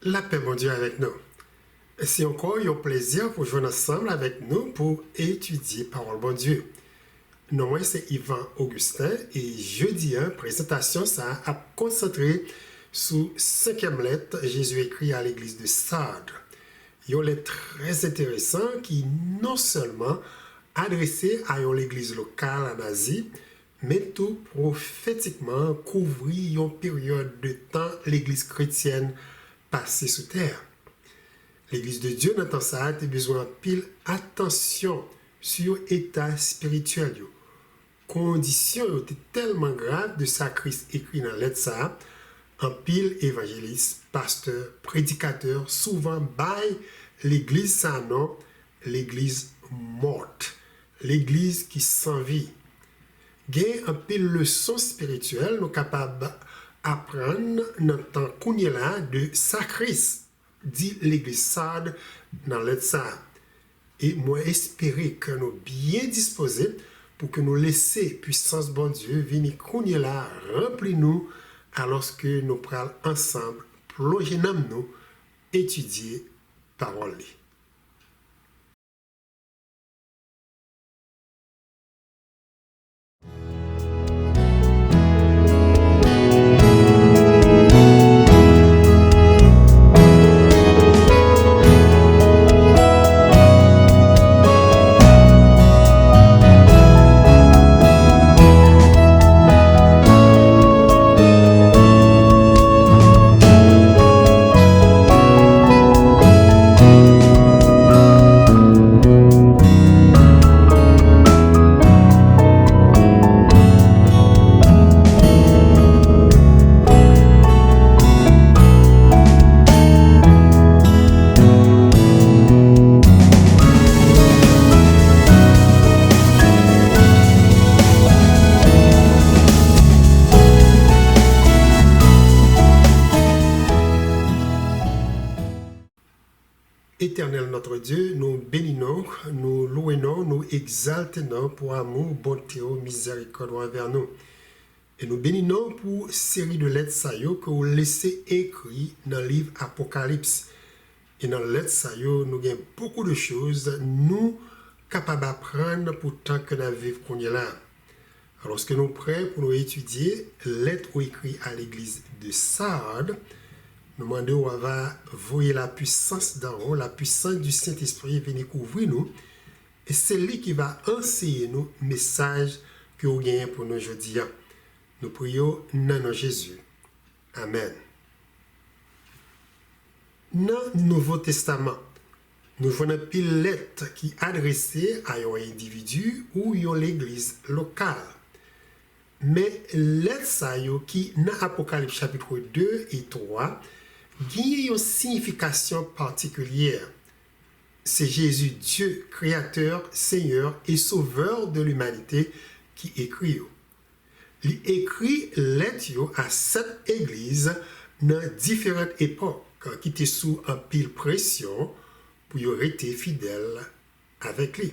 La paix, mon Dieu, avec nous. C'est encore un plaisir pour jouer ensemble avec nous pour étudier parole bon Dieu. Non, moi, c'est Yvan Augustin et jeudi, présentation, ça a concentré sur 5e lettre Jésus écrit à l'église de Sardes. Il y a une lettre très intéressante qui non seulement adressée à l'église locale en Asie, mais tout prophétiquement couvrir une période de temps l'église chrétienne passée sous terre. L'église de Dieu, dans ça, a besoin de pile attention sur l'état spirituel. Conditions étaient tellement graves de ça Christ écrit dans lettre ça, en pile évangéliste, pasteur, prédicateur, souvent bail l'église ça non, l'église morte, l'église qui sans vie. Gain un pile leçon spirituelle nous capables apprendre dans le temps qu'on est là de ça Christ dit l'église Sardes dans lettre ça. Et moi espérer que nous bien disposés pour que nous laisser puissance bon Dieu venir qu'on est là remplir nous alors que nous prenons ensemble plonger dans nous étudier parole. Éternel notre Dieu, nous bénissons, nous louons, nous exaltons pour amour, bonté, miséricorde envers nous. Et nous bénissons pour série de lettres saillo que vous laissez écrit dans le livre Apocalypse. Et dans lettres saillo, nous avons beaucoup de choses, nous capables d'apprendre pour tant que nous vivons qu'on est là. Alors, lorsque nous sommes prêts pour nous étudier, lettres écrites à l'église de Sardes, nous demandons où va voyer la puissance d'en haut, la puissance du Saint-Esprit venir couvrir nous. Et c'est lui qui va enseigner nous le message que nous gagnons pour nous aujourd'hui. Nous prions dans nom Jésus. Amen. Dans le Nouveau Testament, nous voyons une lettre qui est adressée à un individu ou à l'église locale. Mais lettre qui, dans Apocalypse chapitre 2 et 3, il y a une signification particulière. C'est Jésus, Dieu, Créateur, Seigneur et Sauveur de l'humanité qui écrit. Il écrit lettre à cette église dans différentes époques qui étaient sous un pile pression pour y rester fidèle avec lui.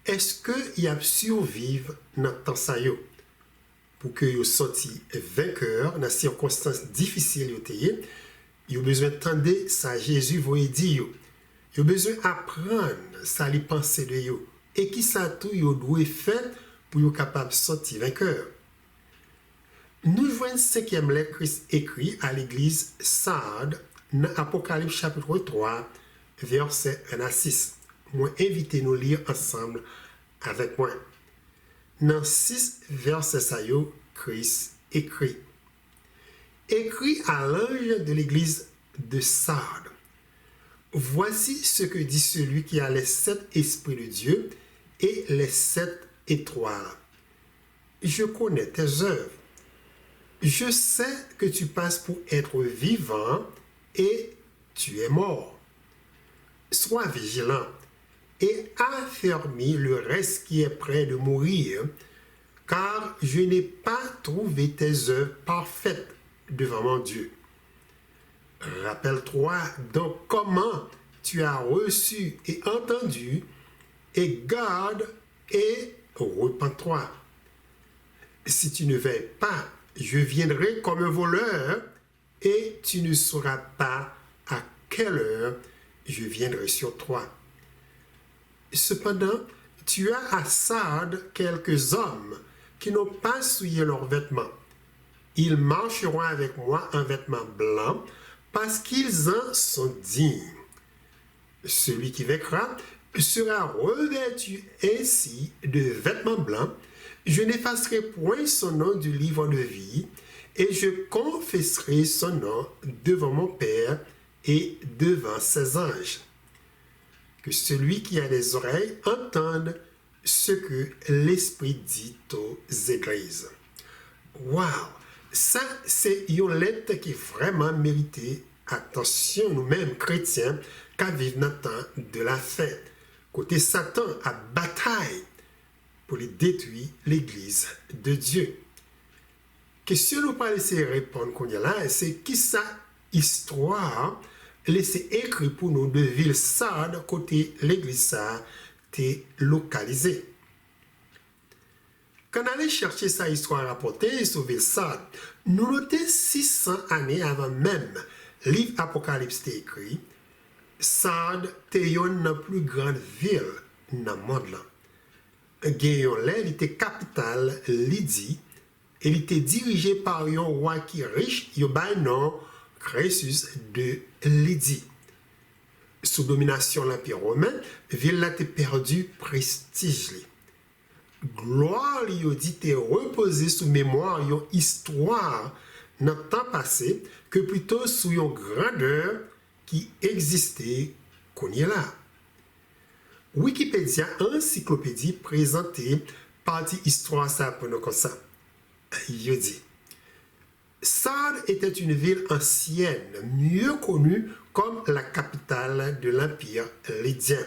Est-ce qu'il a survécu dans temps ça? Pour que vous sortiez vainqueur dans les circonstances difficiles, vous avez besoin d'entendre ça Jésus vous dire. Vous avez besoin d'apprendre ça les pensées de vous. Et qui ça tout vous doit faire pour être capable de sortir vainqueur. Nous voyons 5e lettre Christ écrit à l'église Sardes dans Apocalypse chapitre 3, verset 1 à 6. Moi, invitez-nous à lire ensemble avec moi. Dans 6 versets saillots, Christ écrit. Écrit à l'ange de l'église de Sardes. Voici ce que dit celui qui a les 7 esprits de Dieu et les 7 étoiles. Je connais tes œuvres. Je sais que tu passes pour être vivant et tu es mort. Sois vigilant et affermis le reste qui est prêt de mourir, car je n'ai pas trouvé tes œuvres parfaites devant mon Dieu. Rappelle-toi donc comment tu as reçu et entendu, et garde et repens-toi. Si tu ne veilles pas, je viendrai comme un voleur, et tu ne sauras pas à quelle heure je viendrai sur toi. Cependant, tu as à Sardes quelques hommes qui n'ont pas souillé leurs vêtements. Ils marcheront avec moi en vêtements blancs parce qu'ils en sont dignes. Celui qui vaincra sera revêtu ainsi de vêtements blancs. Je n'effacerai point son nom du livre de vie et je confesserai son nom devant mon Père et devant ses anges. Que celui qui a des oreilles entende ce que l'Esprit dit aux églises. Wow! Ça, c'est une lettre qui vraiment mérité attention, nous-mêmes chrétiens, qu'à vivre dans le temps de la fin. Côté Satan a bataille pour les détruire l'Église de Dieu. Question nous pas laisser répondre qu'on y a là, c'est qui ça histoire laissé écrit pour nous de ville Sardes côté l'église ça t'est localisé. Quand on allait chercher sa histoire rapportée sur ville Sardes, nous notons 600 années avant même livre Apocalypse t'est écrit, Sardes était une plus grande ville dans le monde là. Elle était capitale Lydie et elle était dirigée par un roi qui riche, il a nom Crésus de Lydie. Sous domination de l'Empire romain, la ville a perdu prestige. Gloire lui a dit reposer sous mémoire une histoire dans le temps passé que plutôt sous une grandeur qui existait qu'on y est là. Wikipédia, encyclopédie présentée partie histoire ça pour nous comme ça. Il dit Sardes était une ville ancienne, mieux connue comme la capitale de l'Empire lydien.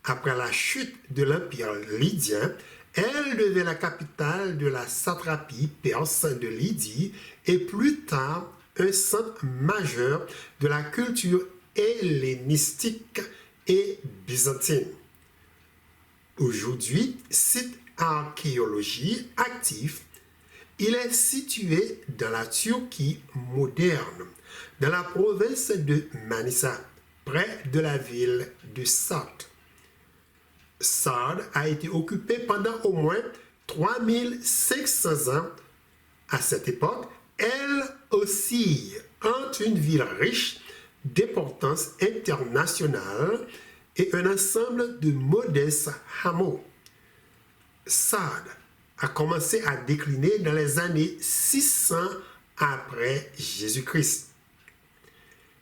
Après la chute de l'Empire lydien, elle devint la capitale de la satrapie perse de Lydie et plus tard un centre majeur de la culture hellénistique et byzantine. Aujourd'hui, site archéologique actif, il est situé dans la Turquie moderne, dans la province de Manisa, près de la ville de Sardes. Sardes a été occupée pendant au moins 3500 ans. À cette époque, elle oscille entre une ville riche d'importance internationale et un ensemble de modestes hameaux. Sardes a commencé à décliner dans les années 600 après Jésus-Christ.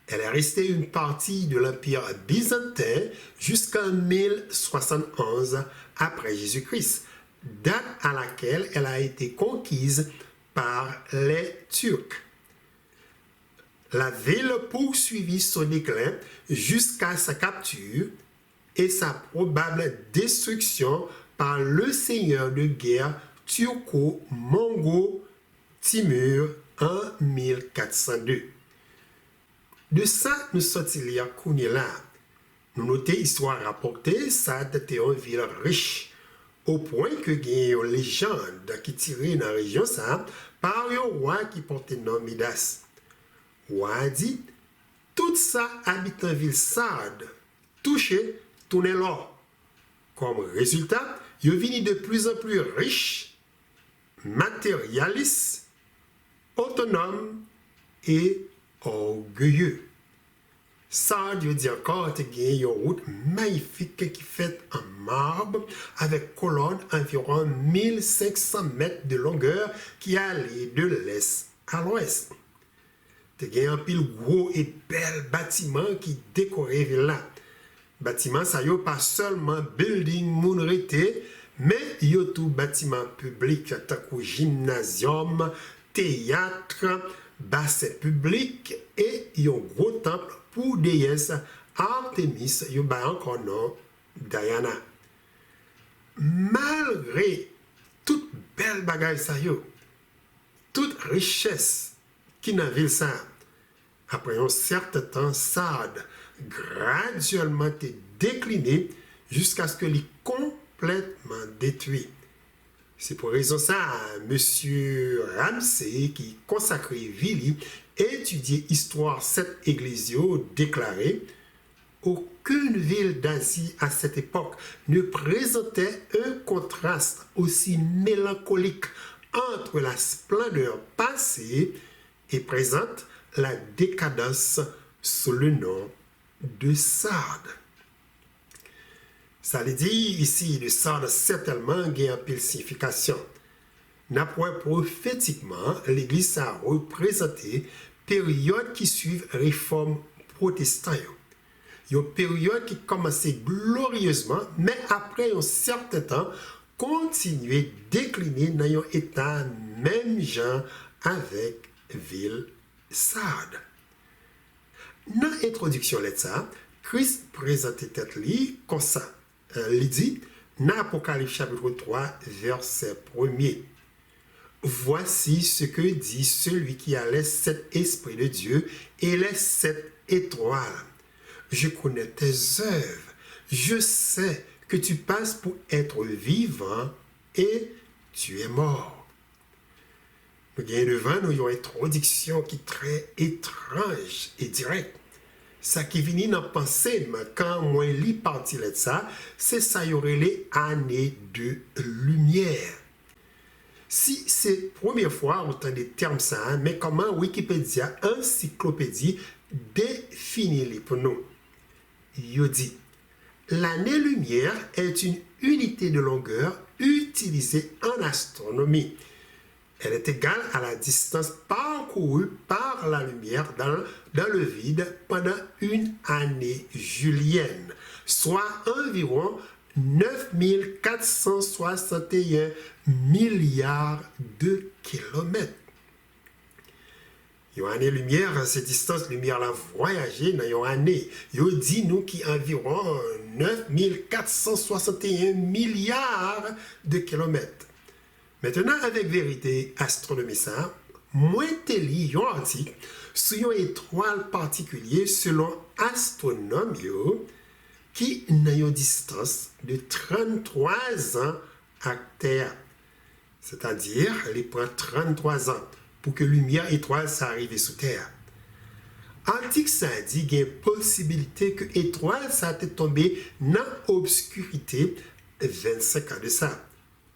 Elle est restée une partie de l'Empire byzantin jusqu'en 1071 après Jésus-Christ, date à laquelle elle a été conquise par les Turcs. La ville poursuivit son déclin jusqu'à sa capture et sa probable destruction par le seigneur de guerre turco-mongo Timur en 1402. De ça, nous sortis lire là. Nous notons histoire rapportée, ça était une ville riche, au point que il y a une légende qui tirait dans la région ça par un roi qui portait le nom Midas. Le roi a dit, tout ça habite en ville Sardes, touché, tourné l'or. Comme résultat, il est venu de plus en plus riche, matérialiste, autonome et orgueilleux. Sardes, je dis encore, il y a une route magnifique qui est faite en marbre avec colonnes environ 1500 mètres de longueur qui allait de l'est à l'ouest. Il y a un pile gros et bel bâtiment qui décorait la ville. Bâtiment, ça y est pas seulement building mounrité, mais il y a tout bâtiment public, tant que gymnasium, théâtre, bassin public et il y a un gros temple pour déesse Artemis, il y a encore nom Diana. Malgré toute belle bagaille ça y est, toute richesse qui dans la ville ça, après un certain temps, Sardes graduellement est décliné jusqu'à ce que les complètement détruit. C'est pour raison ça, M. Ramsey qui consacrait Vili étudié l'histoire de cette église, déclaré aucune ville d'Asie à cette époque ne présentait un contraste aussi mélancolique entre la splendeur passée et présente, la décadence sous le nom de Sardes. Ça veut dire ici, le Sardes certainement gagne un peu de signification. N'après prophétiquement, l'Église a représenté période qui suit réforme protestante. Une période qui commençait glorieusement, mais après un certain temps, continuait décliner dans un état même genre avec ville Sardes. Dans l'introduction de ça, Christ présentait tête li comme ça. Il dit, dans Apocalypse chapitre 3, verset 1er. Voici ce que dit celui qui a les 7 esprits de Dieu et les 7 étoiles. Je connais tes œuvres. Je sais que tu passes pour être vivant et tu es mort. Nous gagnons devant nous une introduction qui est très étrange et directe. Ça qui vient dans la pensée, quand moi lis partie de ça, c'est ça y aurait les années de lumière. Si c'est la première fois on entend des termes ça, mais comment Wikipédia, encyclopédie, définit-les pour nous? Il dit, l'année-lumière est une unité de longueur utilisée en astronomie. Elle est égale à la distance parcourue par la lumière dans le vide pendant une année julienne, soit environ 9461 milliards de kilomètres. Une année-lumière, cette distance-lumière la voyager dans une année. Il dit nous qui environ 9461 milliards de kilomètres. Maintenant, avec vérité astronomie ça, moins teli un article sur une étoile particulière selon astronome qui n'a une distance de 33 ans à Terre. C'est-à-dire, il prend 33 ans pour que lumière étoile ça arrive sous Terre. Article ça dit qu'il y a une possibilité que l'étoile ça est tombé dans l'obscurité 25 ans de ça.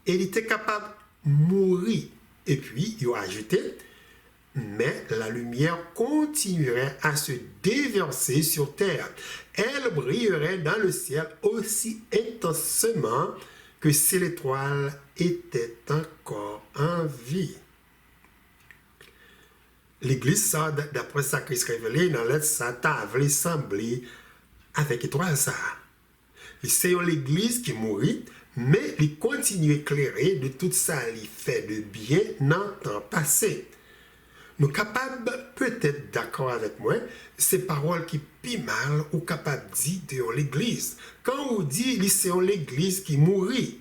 Et il était capable mourir. Et puis, il a ajouté, mais la lumière continuerait à se déverser sur terre. Elle brillerait dans le ciel aussi intensément que si l'étoile était encore en vie. L'église ça, d'après ça Christ révélé dans l'être ça, t'avait semblé avec l'étoile ça. C'est l'église qui mourit, mais il continue éclairé de tout ça, il fait de bien dans le temps passé. Nous capables, peut-être d'accord avec moi, ces paroles qui pis mal ou capables de dire de l'église. Quand on dit c'est l'église qui mourit,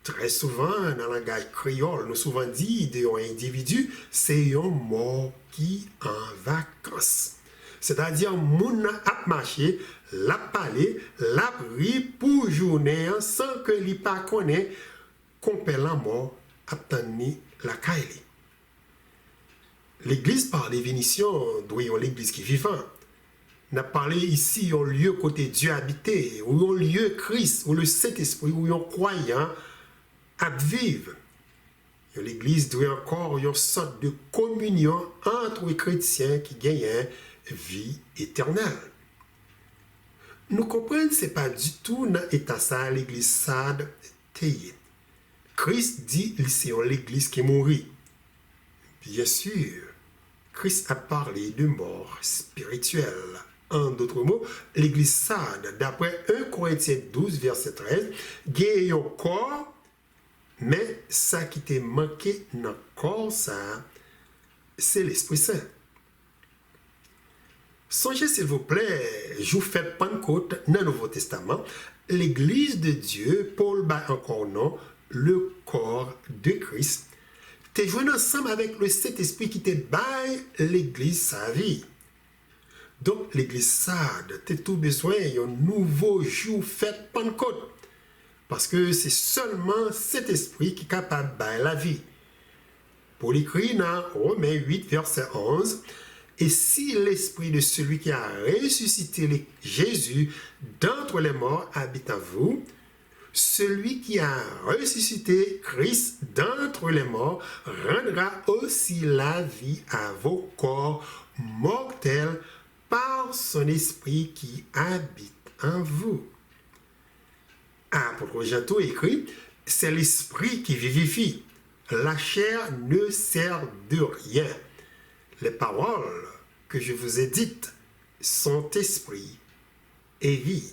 très souvent dans le langage créole, nous souvent dit d'un individu, c'est un mort qui en vacances. C'est-à-dire, moun a marché, l'a parlé, l'a pris pour journée sans que l'y pas connaît, compellant mort, attendre la caille. L'église, par définition, doit être l'église qui est vivante. On a parlé ici un lieu côté Dieu habité, ou un lieu Christ, ou le Saint-Esprit, où un croyant à vivre. L'église doit encore une sorte de communion entre les chrétiens qui gagnent vie éternelle. Nous comprenons que ce n'est pas du tout dans l'état ça l'église Sardes teye. Christ dit que c'est l'église qui mourit. Bien sûr, Christ a parlé de mort spirituelle. En d'autres mots, l'église Sardes, d'après 1 Corinthiens 12, verset 13, gagne un corps, mais ça qui t'est manqué dans le corps, ça, c'est l'Esprit Saint. Songez s'il vous plaît, je vous fais Pentecôte dans le Nouveau Testament, l'Église de Dieu, Paul bat encore non, le corps de Christ, t'es joué ensemble avec le Saint-Esprit qui te baille l'Église sa vie. Donc l'Église Sardes, t'es tout besoin d'un nouveau jour fait Pentecôte, parce que c'est seulement cet esprit qui est capable de bailler la vie. Pour l'écrit dans Romains 8, verset 11, et si l'esprit de celui qui a ressuscité Jésus d'entre les morts habite en vous, celui qui a ressuscité Christ d'entre les morts rendra aussi la vie à vos corps mortels par son esprit qui habite en vous. Apôtre Jean écrit, c'est l'esprit qui vivifie. La chair ne sert de rien. Les paroles que je vous ai dites sont esprit et vie.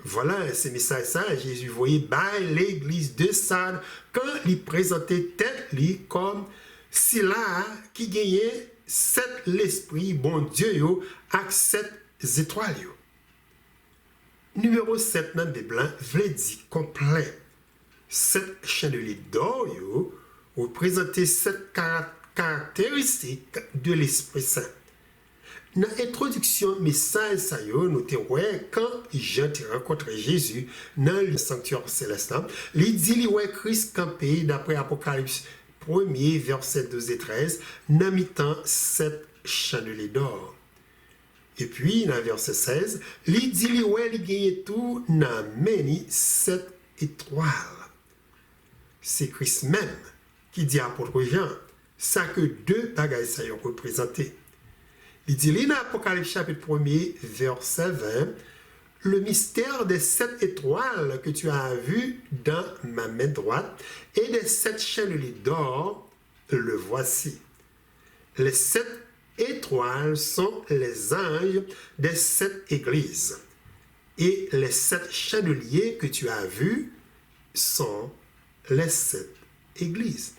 Voilà, ces messages ça, Jésus voyait by l'église de Sardes quand il présentait tête lui comme si là qui gagnait sept l'esprit bon Dieu yo avec sept étoiles yo. Numéro 7 dans la Bible veut dire complet. Sept chandeliers d'or yo représentaient sept caractéristiques de l'Esprit Saint. Dans l'introduction message ça yo nous te ouais quand Jean a rencontré Jésus dans le sanctuaire céleste, il dit li ouais Christ campé d'après Apocalypse 1er verset 12 et 13 dans mi-temps sept chandeliers d'or. Et puis dans verset 16, il dit li ouais il gagne tout dans meni sept étoiles. C'est Christ même qui dit à apôtre Jean ça que deux bagages ça y représenté. Il dit dans Apocalypse chapitre 1er, verset 20, le mystère des sept étoiles que tu as vu dans ma main droite et des sept chandeliers d'or, le voici. Les sept étoiles sont les anges des sept églises. Et les sept chandeliers que tu as vus sont les sept églises.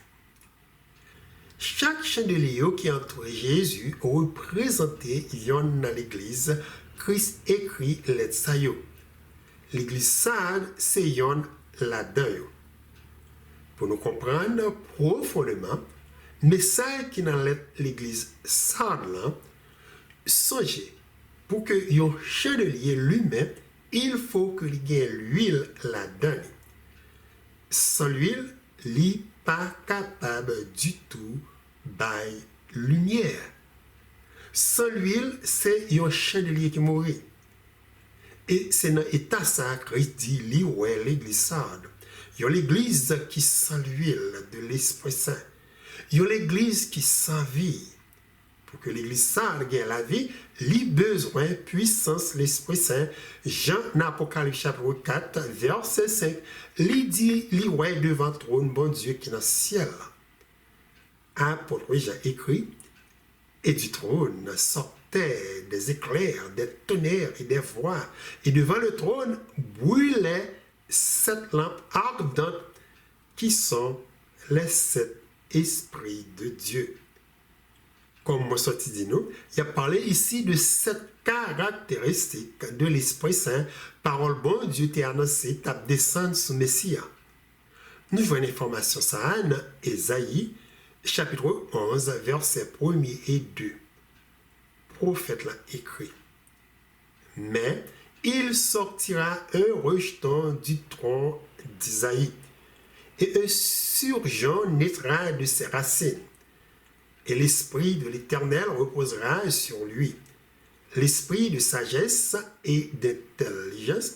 Chaque chandelier qui entoure Jésus représentait yon dans l'église, Christ écrit les sayo. L'église Sardes, c'est yon là-dedans. Pour nous comprendre profondément, message qui dans l'église Sardes là, songez, pour que yon chandelier lui-même, il faut que il y ait l'huile là-dedans. Sans l'huile, il n'est pas capable du tout by lumière. Sans l'huile, c'est un chandelier qui mourit. Et c'est dans l'état ça que Christ dit, li ouais l'église Sardes. Il y a l'église qui sent l'huile de l'Esprit Saint. Il y a l'église qui sent vie. Pour que l'église Sardes gagne la vie, il a besoin de puissance l'Esprit Saint. Jean, dans Apocalypse chapitre 4, verset 5, il dit, li ouais devant le trône, bon Dieu qui est dans le ciel. Apôtre Jean écrit, et du trône sortaient des éclairs, des tonnerres et des voix, et devant le trône brûlaient sept lampes ardentes qui sont les sept esprits de Dieu. Comme moi sorti dit nous, il a parlé ici de sept caractéristiques de l'Esprit Saint, parole bon Dieu t'a annoncé, t'a descendu sous Messie. Nous voyons l'information ça dans Ésaïe, chapitre 11, versets 1 et 2. Prophète l'a écrit. Mais il sortira un rejeton du tronc d'Isaïe, et un surgeon naîtra de ses racines. Et l'esprit de l'Éternel reposera sur lui. L'esprit de sagesse et d'intelligence,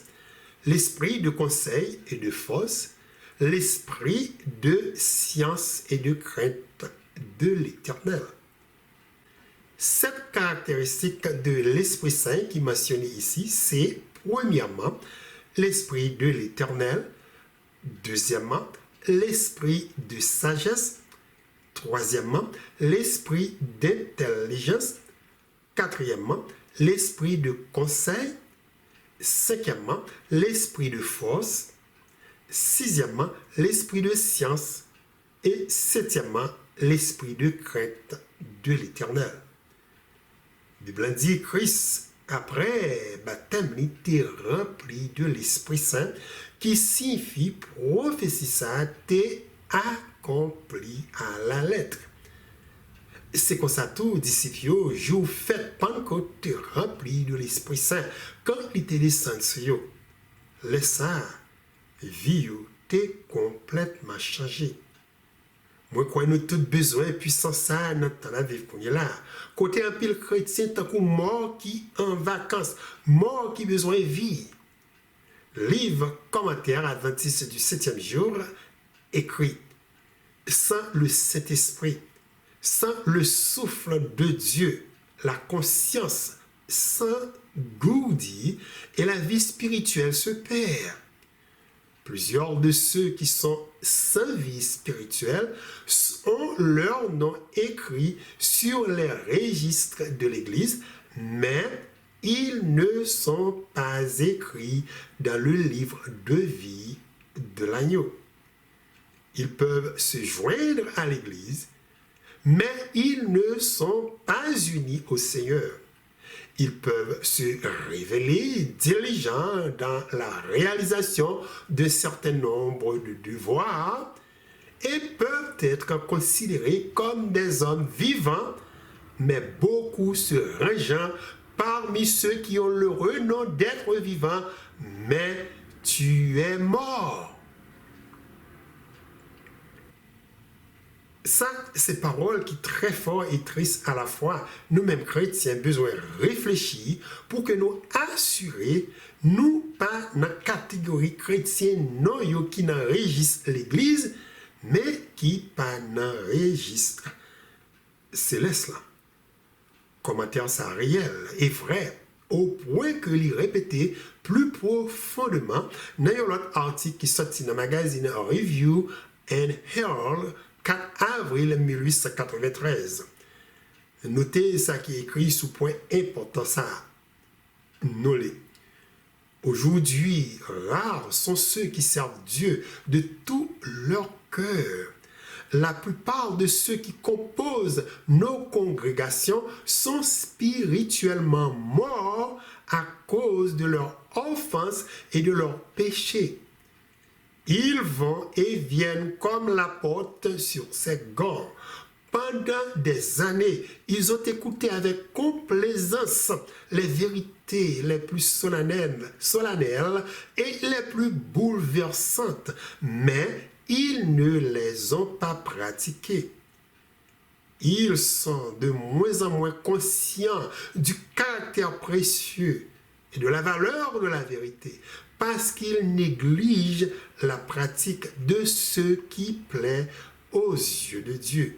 l'esprit de conseil et de force, l'esprit de science et de crainte de l'Éternel. Cette caractéristique de l'Esprit Saint qui est mentionnée ici, c'est premièrement l'esprit de l'Éternel, deuxièmement l'esprit de sagesse, troisièmement l'esprit d'intelligence, quatrièmement l'esprit de conseil, cinquièmement l'esprit de force, sixièmement l'esprit de science et septièmement l'esprit de crainte de l'Éternel. La Bible dit Christ, après baptême, il était rempli de l'Esprit Saint, qui signifie prophétie ça t'est accompli à la lettre. C'est comme ça tout, disciples, jour fait Pentecôte rempli de l'Esprit Saint. Quand il était descendu sur eux, le ça, vie t'est complètement changé. Moi, crois nous tout besoin puissance ça dans la vie qu'on est là. Côté un pile chrétien, tant que mort qui en vacances, mort qui besoin de vie. Livre commentaire adventiste du 7e jour, écrit sans le Saint-Esprit, sans le souffle de Dieu, la conscience s'engourdit et la vie spirituelle se perd. Plusieurs de ceux qui sont sans vie spirituelle ont leur nom écrit sur les registres de l'Église, mais ils ne sont pas écrits dans le livre de vie de l'agneau. Ils peuvent se joindre à l'Église, mais ils ne sont pas unis au Seigneur. Ils peuvent se révéler diligents dans la réalisation d'un certain nombre de devoirs et peuvent être considérés comme des hommes vivants, mais beaucoup se rangeant parmi ceux qui ont le renom d'être vivants, mais tu es mort. Ça, c'est parole qui très fort et triste à la fois. Nous-mêmes chrétiens, besoin de réfléchir pour que nous assurer, nous pas dans la catégorie chrétienne non yo qui n'enregistre l'Église, mais qui pas dans registre céleste là. Commentaire ça réel et vrai, au point que l'y répéter plus profondément dans un autre article qui sorti dans le magazine Review and Herald 4 avril 1893. Notez ça qui est écrit sous point important ça. Nolé. Aujourd'hui, rares sont ceux qui servent Dieu de tout leur cœur. La plupart de ceux qui composent nos congrégations sont spirituellement morts à cause de leur offense et de leur péché. Ils vont et viennent comme la porte sur ses gants. Pendant des années, ils ont écouté avec complaisance les vérités les plus solennelles et les plus bouleversantes, mais ils ne les ont pas pratiquées. Ils sont de moins en moins conscients du caractère précieux et de la valeur de la vérité, parce qu'ils négligent la pratique de ce qui plaît aux yeux de Dieu.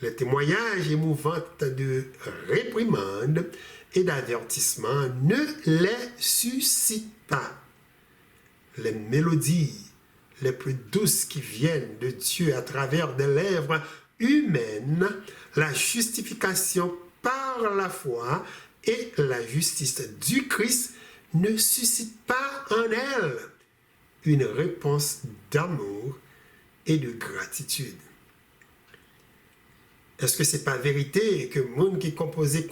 Les témoignages émouvants de réprimande et d'avertissement ne les suscitent pas. Les mélodies les plus douces qui viennent de Dieu à travers des lèvres humaines, la justification par la foi et la justice du Christ ne suscite pas en elle une réponse d'amour et de gratitude. Est-ce que c'est pas vérité que le monde qui composait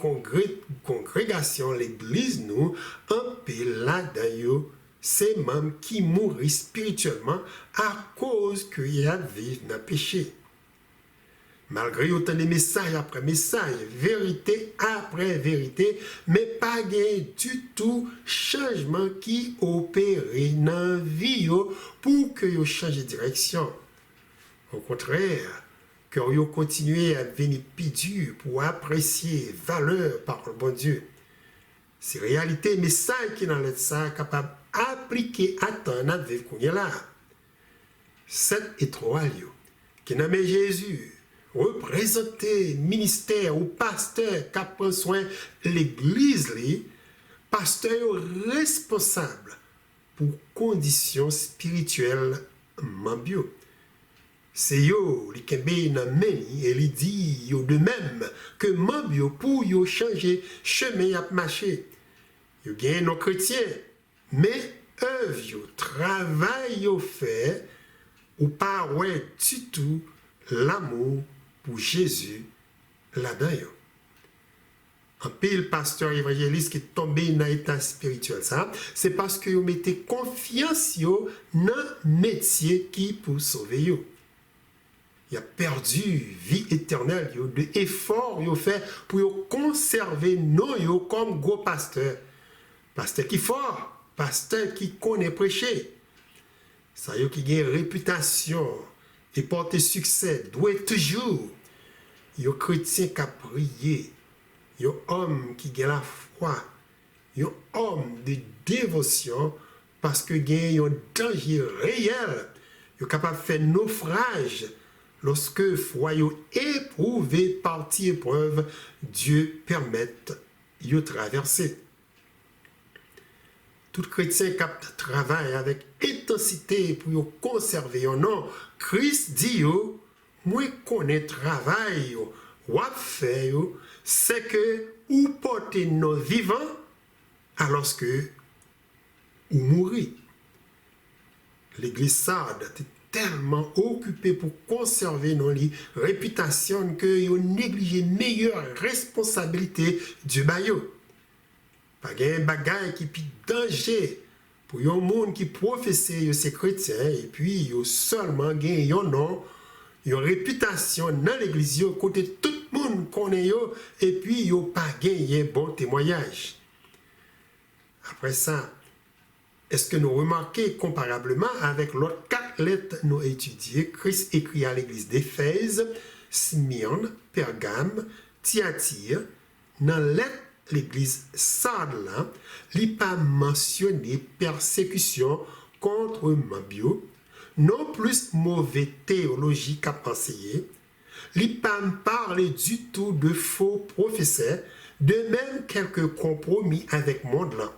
congrégation, l'église, nous, un peu là-dedans, c'est même qui mourit spirituellement à cause qu'il y a vécu dans le péché? Malgré autant de messages après messages, vérité après vérité, mais pas du tout changement qui opère dans la vie pour que vous changez de direction. Au contraire, que vous continuez à venir pidu pour apprécier valeur par le bon Dieu. C'est réalité, message qui dans ça capable d'appliquer à ton avec qu'on est là. 7 étoiles qui n'aiment Jésus. Représenter ministère ou pasteur qui prend soin de l'église, pasteur responsable pour conditions spirituelles mambio. C'est yo qui kembe nan meni et li dit yo de même que mambio pour yo changer chemin à marcher. Yo gagne nos chrétiens, mais œuvre yo travail yo fait ou pas ouais du tout l'amour pour Jésus là-dedans. Un pile pasteur évangéliste qui est tombé dans l'état spirituel, ça, c'est parce que vous mettez confiance dans le métier qui pour sauver vous. Il a perdu vie éternelle, de efforts il fait pour conserver nous comme gros pasteur. Pasteur qui fort, pasteur qui connaît prêcher. Ça y qui a une réputation et porter succès doit toujours un chrétien qui a prié, un homme qui a la foi, un homme de dévotion parce que il y a un danger réel, il est capable de faire naufrage lorsque foi est éprouvé par épreuve, Dieu permet de traverser. Tout chrétien qui travaille avec intensité pour conserver un nom, Christ dit, moi connais travail, ou fait, c'est que ou porter nos vivants alors que ou mourir. L'église Sardes est tellement occupée pour conserver nos réputations que ils négligent meilleure responsabilité du baillot. Pas un bagage qui est danger pour un monde qui professe ses chrétiens et puis seulement gagne un nom, une réputation dans l'église côté tout le monde connaît et puis yo pas gagné bon témoignage. Après ça, est-ce que nous remarquons comparablement avec l'autre 4 lettres nous étudiées, Christ écrit à l'église d'Éphèse, Smyrne, Pergame, Thyatire, dans l'église Sardes là, il n'a pas mentionné persécution contre Mabio, non plus mauvaise théologie qu'a pensé, il n'a pas parlé du tout de faux professeurs, de même quelques compromis avec le monde là.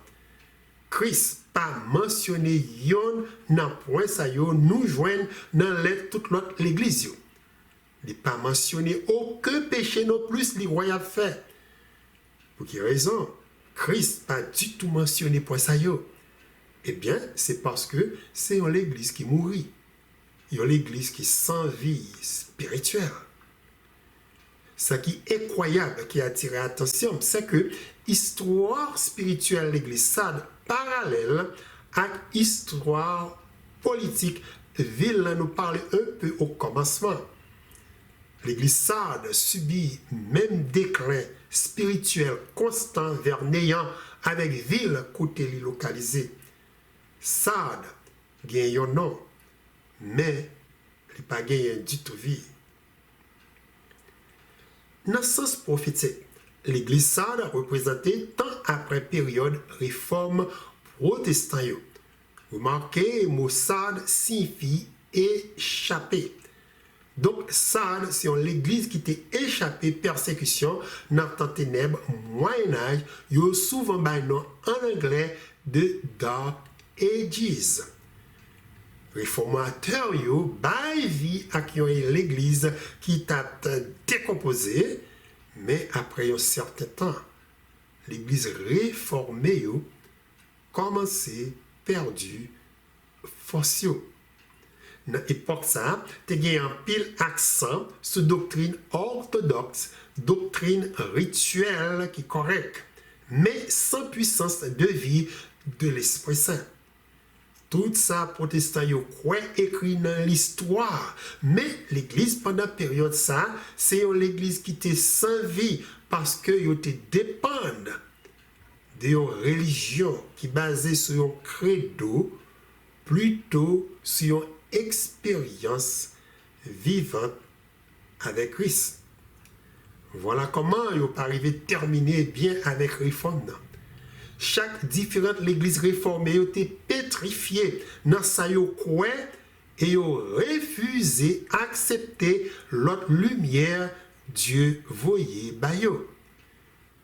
Christ pas mentionné yon nan point ça yo nous joignent dans toute l'autre l'église yo. Il pas mentionné aucun péché non plus li royal fait. Pour quelle raison? Christ pas du tout mentionné point ça yo. Eh bien, c'est parce que c'est l'église qui mourit. Il y a l'église qui sans vie spirituelle. Ce qui est incroyable, qui a attiré l'attention, c'est que l'histoire spirituelle de l'église Sardes parallèle à l'histoire politique ville nous parle un peu au commencement. L'église Sardes subit même déclin spirituel constant vers néant avec ville côté localisée. Sardes gagne un nom, mais il n'a pas gagné du tout vie. Dans le sens prophétique, l'église Sardes représentait tant après période réforme protestant. Remarquez, le mot Sardes signifie échapper. Donc, Sardes, c'est l'église qui était échappée persécution dans le ténèbres Moyen-Âge, il y a souvent un nom en anglais de Dark Ages. Réformateurs baillent vie à l'église qui t'a décomposé, mais après un certain temps, l'église réformée commencé perdu force. Dans l'époque ça, tu as un pile accent sur doctrine orthodoxe, doctrine rituelle qui est correcte, mais sans puissance de vie de l'Esprit Saint. Tout ça, protestants, ils croient écrit dans l'histoire. Mais l'église, pendant la période ça, c'est l'église qui était sans vie parce qu'ils dépendent d'une religion qui est basée sur un credo plutôt sur une expérience vivante avec Christ. Voilà comment ils sont arrivés à terminer bien avec réforme. Chaque différente l'église réformée a été pétrifiée dans sa croix et a refusé d'accepter l'autre lumière Dieu voyait bayo.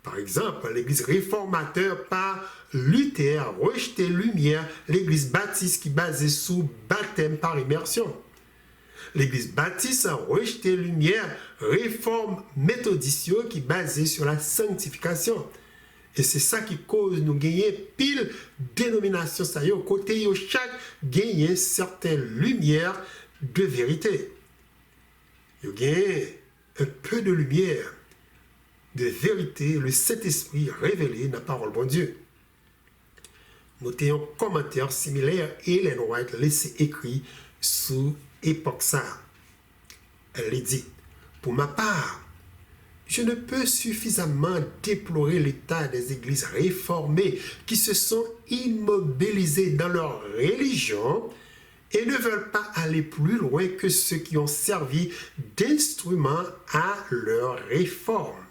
Par exemple, l'église réformateur par Luther a rejeté lumière, l'église baptiste qui est basée sous baptême par immersion. L'église baptiste a rejeté lumière, réforme méthodiste qui est basée sur la sanctification. Et c'est ça qui cause nous gagner pile dénomination ça y est, côté chaque gagner certaines lumières de vérité. Il gagne un peu de lumière de vérité, le Saint-Esprit révélé dans la parole de bon Dieu. Notez un commentaire similaire Ellen White laissé écrit sous époque ça. Elle dit, pour ma part, je ne peux suffisamment déplorer l'état des églises réformées qui se sont immobilisées dans leur religion et ne veulent pas aller plus loin que ceux qui ont servi d'instruments à leur réforme.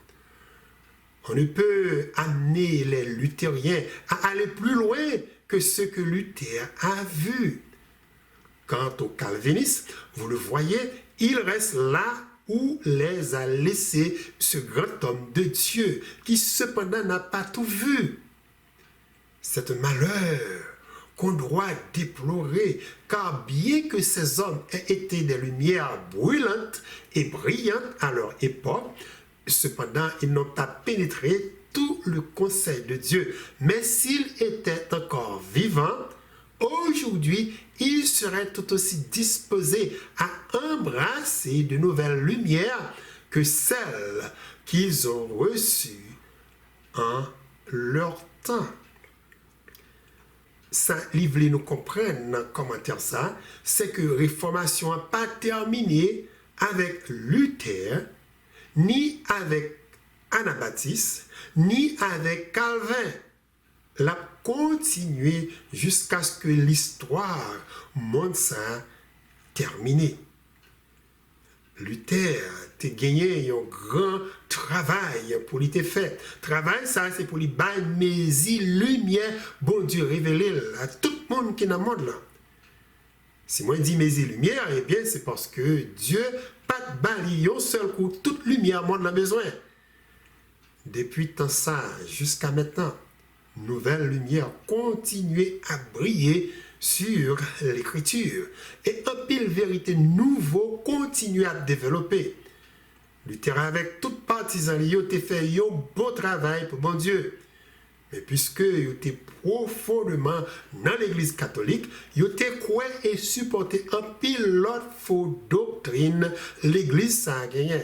On ne peut amener les luthériens à aller plus loin que ce que Luther a vu. Quant aux calvinistes, vous le voyez, ils restent là où les a laissés ce grand homme de Dieu, qui cependant n'a pas tout vu. C'est un malheur qu'on doit déplorer, car bien que ces hommes aient été des lumières brûlantes et brillantes à leur époque, cependant ils n'ont pas pénétré tout le conseil de Dieu. Mais s'ils étaient encore vivants, aujourd'hui, ils seraient tout aussi disposés à embrasser de nouvelles lumières que celles qu'ils ont reçues en leur temps. Ça, Lively nous comprenne dans le commentaire ça, c'est que la Réformation n'a pas terminé avec Luther, ni avec Anabaptiste, ni avec Calvin. La continuer jusqu'à ce que l'histoire montre ça terminé. Luther a gagné un grand travail pour lui fait. Travail ça c'est pour lui bailler mes lumière bon Dieu révélé à tout le monde qui est dans le monde là. Si moi je dis mes lumière, eh bien c'est parce que Dieu pas de bailler un seul coup toute lumière monde a besoin. Depuis tant ça jusqu'à maintenant, nouvelle lumière continuait à briller sur l'écriture et un pile vérité nouveau continue à développer. Luther avec tout partisan il a fait un beau travail pour bon Dieu. Mais puisque il était profondément dans l'église catholique, il était quoi et supporté un pile l'autre faux doctrine l'église ça a gagné.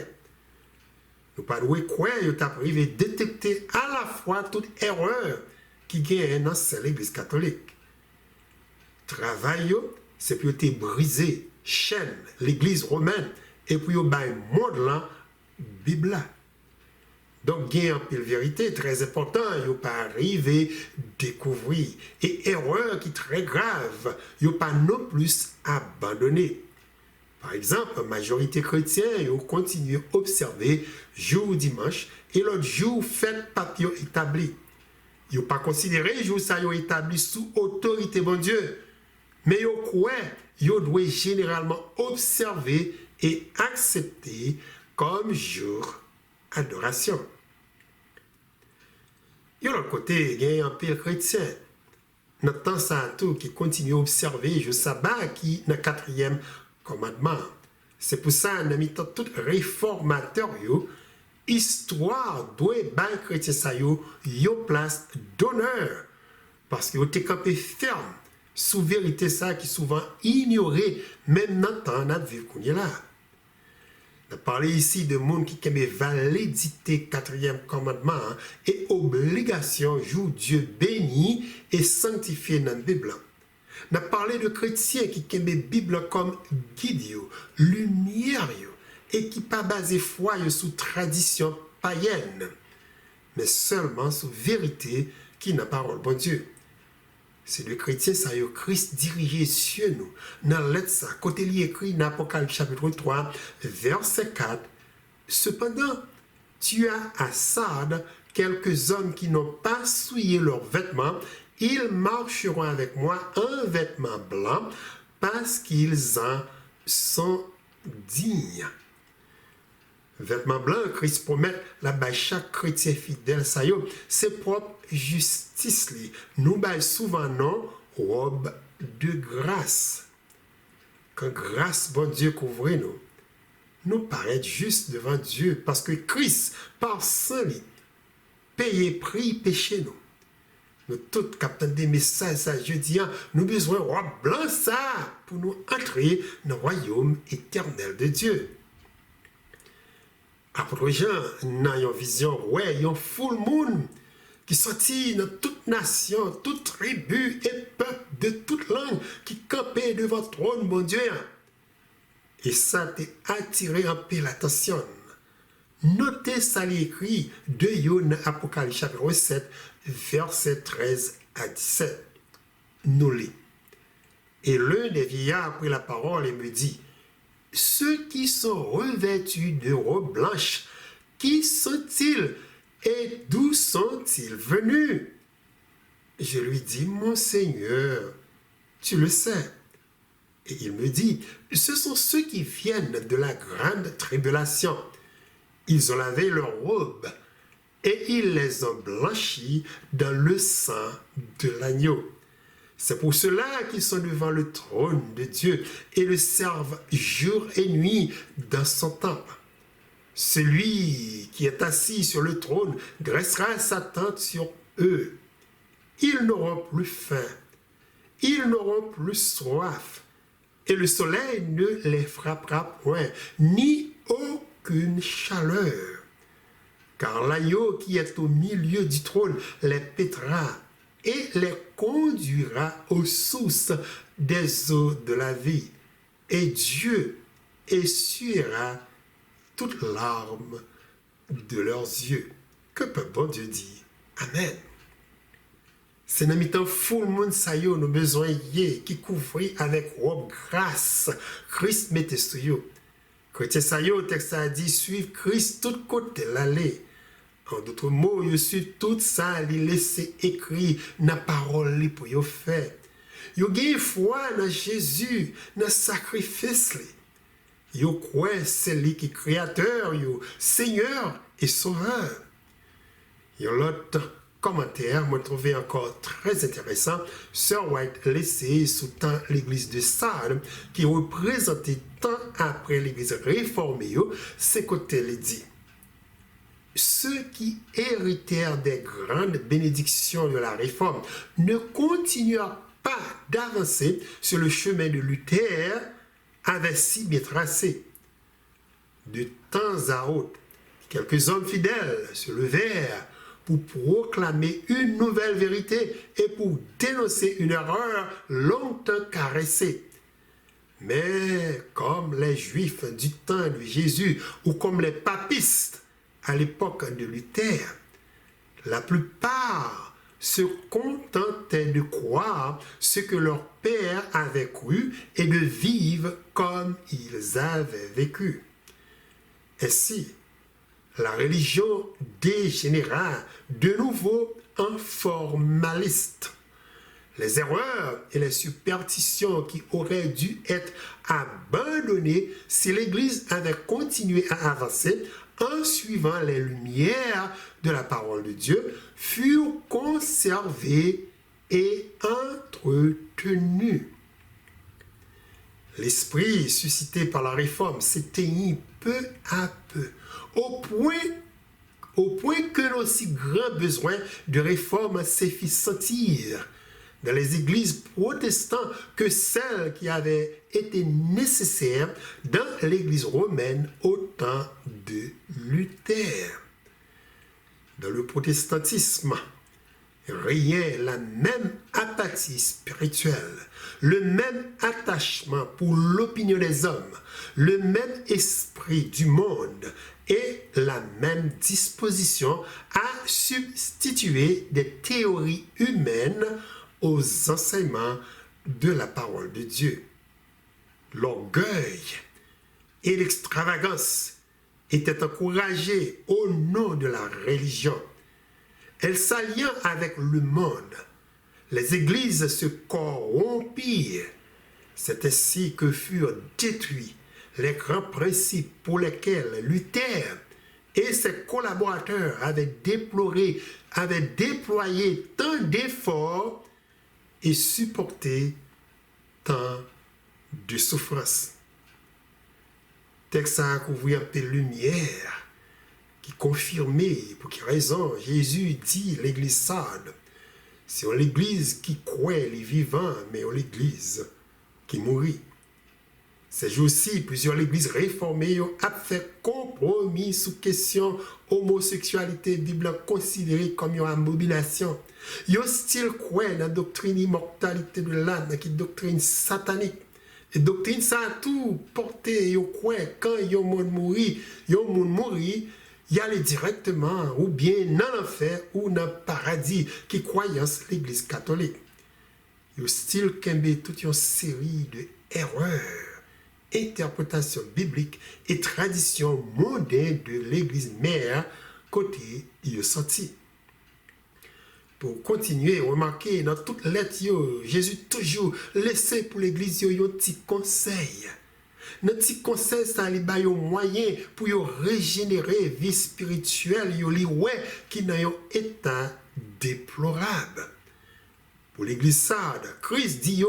Nous pas doué quoi il t'a privé détecter à la fois toute erreur qui gagne dans l'église catholique. Travail, c'est pour te briser chaîne l'église romaine et puis au bail monde là Bible. Donc il y a une vérité très importante, il ne pas arriver découvrir et erreur qui est très grave, il ne pas non plus abandonner. Par exemple, la majorité chrétienne continue à observer jour dimanche et l'autre jour fête papier établi. Ils n'ont pas considéré jour ça établi sous autorité bon Dieu. Mais ils croient qu'ils doivent généralement observer et accepter comme jour adoration. De l'autre côté, il y a un pile chrétien. Notre temps ça tout qui continue à observer le sabbat qui est le 4e commandement. C'est pour ça que nous avons tout réformateur, histoire doit bailler chrétien ça yo place d'honneur parce que vous êtes campé ferme sous vérité ça qui est souvent ignoré même dans le temps de vivre qu'on est là. On a parlé ici de monde qui aime validité 4e commandement et obligation jour Dieu béni et sanctifié dans la Bible. On a parlé de chrétiens qui aiment la Bible comme guide, lumière et qui pas basé foi sous tradition païenne, mais seulement sous vérité qui n'a parole bon Dieu. C'est le chrétien, ça y est, Christ dirigé sur nous. Dans lettre ça, côté il écrit dans Apocalypse chapitre 3, verset 4. Cependant, tu as à Sardes quelques hommes qui n'ont pas souillé leurs vêtements. Ils marcheront avec moi un vêtement blanc parce qu'ils en sont dignes. Vêtements blancs, Christ promet là-bas chaque chrétien fidèle, ça y est, c'est propre justice. Nous baillons souvent non robe de grâce. Quand grâce, bon Dieu, couvre nous, nous paraît juste devant Dieu parce que Christ, par sang, payé prix péché nous. Nous tous captons des messages, ça, je dis, nous besoin de robe blanc, ça, pour nous entrer dans le royaume éternel de Dieu. Apôtre Jean, dans une vision, ouais, il y a un full moon qui sortit dans toute nation, toute tribu et peuple de toute langue qui campait devant le trône, mon Dieu. Et ça t'a attiré un peu l'attention. Notez ça l'écrit de Yon, Apocalypse chapitre 7, verset 13 à 17. Nous lisons. Et l'un des vieillards prit la parole et me dit, ceux qui sont revêtus de robes blanches, qui sont-ils et d'où sont-ils venus? Je lui dis, mon Seigneur, tu le sais. Et il me dit, ce sont ceux qui viennent de la grande tribulation. Ils ont lavé leurs robes et ils les ont blanchies dans le sang de l'agneau. C'est pour cela qu'ils sont devant le trône de Dieu et le servent jour et nuit dans son temple. Celui qui est assis sur le trône dressera sa tente sur eux. Ils n'auront plus faim, ils n'auront plus soif, et le soleil ne les frappera point, ni aucune chaleur. Car l'agneau qui est au milieu du trône les paîtra et les conduira aux sources des eaux de la vie. Et Dieu essuiera toutes larmes de leurs yeux. Que peut bon Dieu dire? Amen. C'est dans mi-temps full monde sa yo nous besoin qui couvrit avec robe grasse. Christ mette sur yo. Chrétien sa yo texte a dit suivre Christ tout côté l'aller. En d'autres mots, yo suis tout ça li laisser écrit dans parole li pour yo faire. Yo gagne foi dans Jésus, dans sacrifice li. Yo croit c'est lui qui créateur yo, Seigneur et sauveur. Yo l'autre commentaire m'a trouvé encore très intéressant. Sir White laissé sous temps l'église de Sardes qui représentait tant après l'église réformée, c'est côté les dit. Ceux qui héritèrent des grandes bénédictions de la réforme ne continuèrent pas d'avancer sur le chemin de Luther avait si bien tracé. De temps à autre, quelques hommes fidèles se levèrent pour proclamer une nouvelle vérité et pour dénoncer une erreur longtemps caressée. Mais comme les Juifs du temps de Jésus ou comme les papistes à l'époque de Luther, la plupart se contentaient de croire ce que leur père avait cru et de vivre comme ils avaient vécu. Ainsi, la religion dégénéra de nouveau en formaliste. Les erreurs et les superstitions qui auraient dû être abandonnées si l'Église avait continué à avancer en suivant les lumières de la parole de Dieu furent conservées et entretenues. L'esprit suscité par la réforme s'éteignit peu à peu, au point que l'aussi grand besoin de réforme s'est fait sentir dans les églises protestantes que celles qui avaient été nécessaires dans l'église romaine au temps de Luther. Dans le protestantisme, régnait la même apathie spirituelle, le même attachement pour l'opinion des hommes, le même esprit du monde et la même disposition à substituer des théories humaines aux enseignements de la parole de Dieu. L'orgueil et l'extravagance étaient encouragés au nom de la religion. Elle s'alliant avec le monde, les églises se corrompirent. C'est ainsi que furent détruits les grands principes pour lesquels Luther et ses collaborateurs avaient déployé tant d'efforts et supporté tant de souffrances. Texte a couvert un peu de lumière qui confirmait pour quelle raison Jésus dit l'église Sardes. C'est l'église qui croit les vivants, mais l'église qui mourit. Ces jours-ci, plusieurs églises réformées ont fait compromis sous question homosexualité, Bible considérée comme une abomination. Ils ont style quoi dans la doctrine immortalité de l'âme, qui est doctrine satanique. Et doctrine ça a tout porté, ils quoi quand ils monde mourir, y aller directement ou bien dans l'enfer ou dans le paradis qui croyance l'église catholique. Yo style kembe toute une série de erreurs, interprétations bibliques et traditions mondaines de l'église mère côté yo sorti. Pour continuer, remarquez dans toute lettre, Jésus toujours laissé pour l'église un petit conseil. Notre petit conseil, ça lui donne un moyen pour régénérer vie spirituelle, qui est dans un état déplorable. Pour l'église Sarde, Christ dit